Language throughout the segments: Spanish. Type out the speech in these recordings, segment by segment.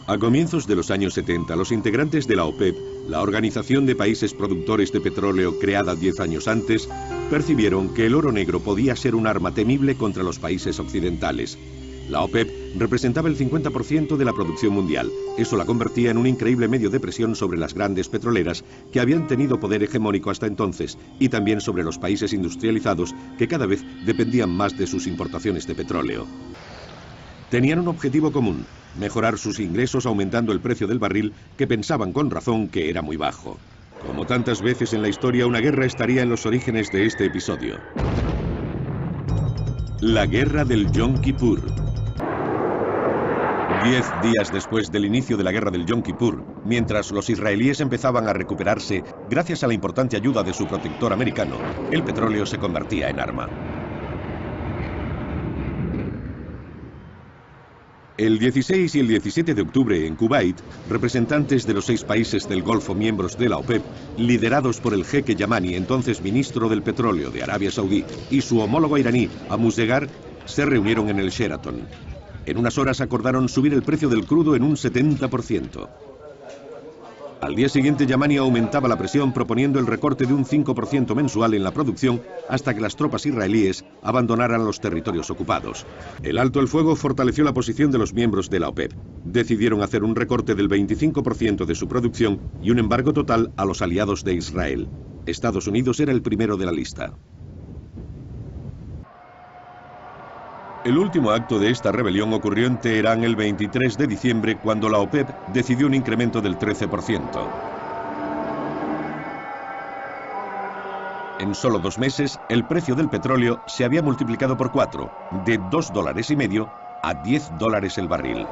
A comienzos de los años 70, los integrantes de la OPEP, la Organización de Países Productores de Petróleo creada 10 años antes, percibieron que el oro negro podía ser un arma temible contra los países occidentales. La OPEP representaba el 50% de la producción mundial. Eso la convertía en un increíble medio de presión sobre las grandes petroleras que habían tenido poder hegemónico hasta entonces y también sobre los países industrializados que cada vez dependían más de sus importaciones de petróleo. Tenían un objetivo común: mejorar sus ingresos aumentando el precio del barril, que pensaban con razón que era muy bajo. Como tantas veces en la historia, una guerra estaría en los orígenes de este episodio. La guerra del Yom Kippur. 10 días después del inicio de la guerra del Yom Kippur, mientras los israelíes empezaban a recuperarse gracias a la importante ayuda de su protector americano, el petróleo se convertía en arma. El 16 y el 17 de octubre en Kuwait, representantes de los 6 países del Golfo miembros de la OPEP, liderados por el jeque Yamani, entonces ministro del petróleo de Arabia Saudí, y su homólogo iraní, Amusdegar, se reunieron en el Sheraton. En unas horas acordaron subir el precio del crudo en un 70%. Al día siguiente, Yamani aumentaba la presión proponiendo el recorte de un 5% mensual en la producción hasta que las tropas israelíes abandonaran los territorios ocupados. El alto el fuego fortaleció la posición de los miembros de la OPEP. Decidieron hacer un recorte del 25% de su producción y un embargo total a los aliados de Israel. Estados Unidos era el primero de la lista. El último acto de esta rebelión ocurrió en Teherán el 23 de diciembre, cuando la OPEP decidió un incremento del 13%. En solo 2 meses, el precio del petróleo se había multiplicado por 4, de $2,50 a $10 el barril.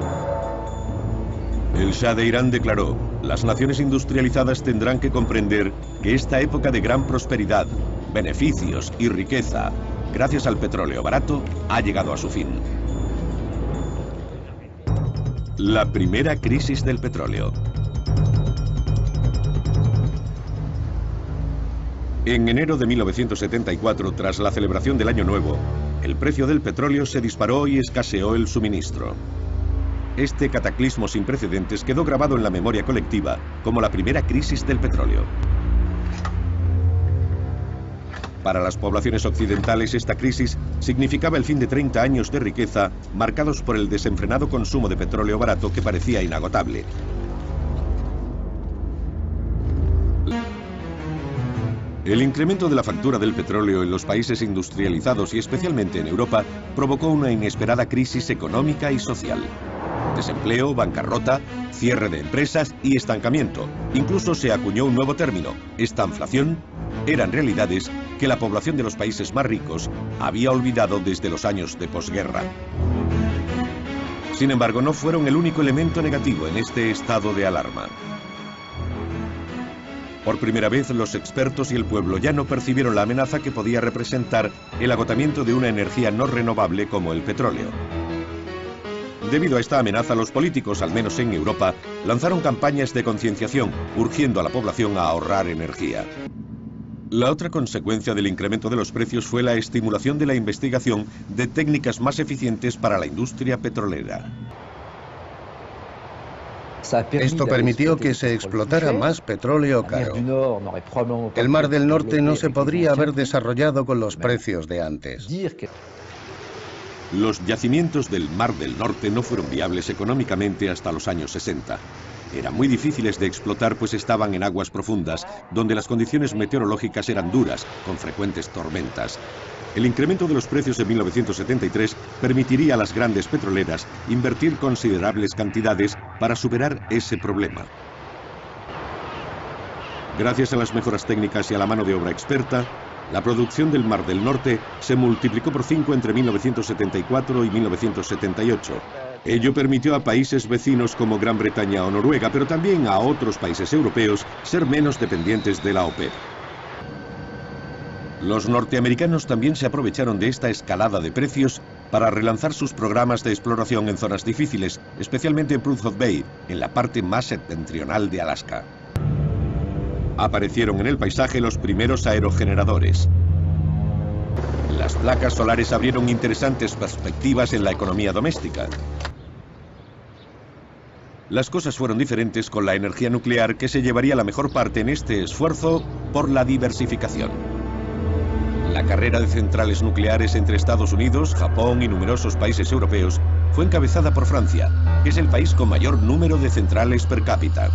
El Shah de Irán declaró: las naciones industrializadas tendrán que comprender que esta época de gran prosperidad, beneficios y riqueza, gracias al petróleo barato, ha llegado a su fin. La primera crisis del petróleo. En enero de 1974, tras la celebración del Año Nuevo, el precio del petróleo se disparó y escaseó el suministro. Este cataclismo sin precedentes quedó grabado en la memoria colectiva como la primera crisis del petróleo. Para las poblaciones occidentales, esta crisis significaba el fin de 30 años de riqueza marcados por el desenfrenado consumo de petróleo barato que parecía inagotable. El incremento de la factura del petróleo en los países industrializados y especialmente en Europa provocó una inesperada crisis económica y social. Desempleo, bancarrota, cierre de empresas y estancamiento. Incluso se acuñó un nuevo término: estanflación. Eran realidades que la población de los países más ricos había olvidado desde los años de posguerra. Sin embargo, no fueron el único elemento negativo en este estado de alarma. Por primera vez, los expertos y el pueblo ya no percibieron la amenaza que podía representar el agotamiento de una energía no renovable como el petróleo. Debido a esta amenaza, los políticos, al menos en Europa, lanzaron campañas de concienciación, urgiendo a la población a ahorrar energía. La otra consecuencia del incremento de los precios fue la estimulación de la investigación de técnicas más eficientes para la industria petrolera. Esto permitió que se explotara más petróleo caro. El Mar del Norte no se podría haber desarrollado con los precios de antes. Los yacimientos del Mar del Norte no fueron viables económicamente hasta los años 60. Eran muy difíciles de explotar, pues estaban en aguas profundas, donde las condiciones meteorológicas eran duras, con frecuentes tormentas. El incremento de los precios en 1973 permitiría a las grandes petroleras invertir considerables cantidades para superar ese problema. Gracias a las mejoras técnicas y a la mano de obra experta, la producción del Mar del Norte se multiplicó por 5 entre 1974 y 1978. Ello permitió a países vecinos como Gran Bretaña o Noruega, pero también a otros países europeos, ser menos dependientes de la OPEP. Los norteamericanos también se aprovecharon de esta escalada de precios para relanzar sus programas de exploración en zonas difíciles, especialmente en Prudhoe Bay, en la parte más septentrional de Alaska. Aparecieron en el paisaje los primeros aerogeneradores. Las placas solares abrieron interesantes perspectivas en la economía doméstica. Las cosas fueron diferentes con la energía nuclear, que se llevaría la mejor parte en este esfuerzo por la diversificación. La carrera de centrales nucleares entre Estados Unidos, Japón y numerosos países europeos fue encabezada por Francia, que es el país con mayor número de centrales per cápita.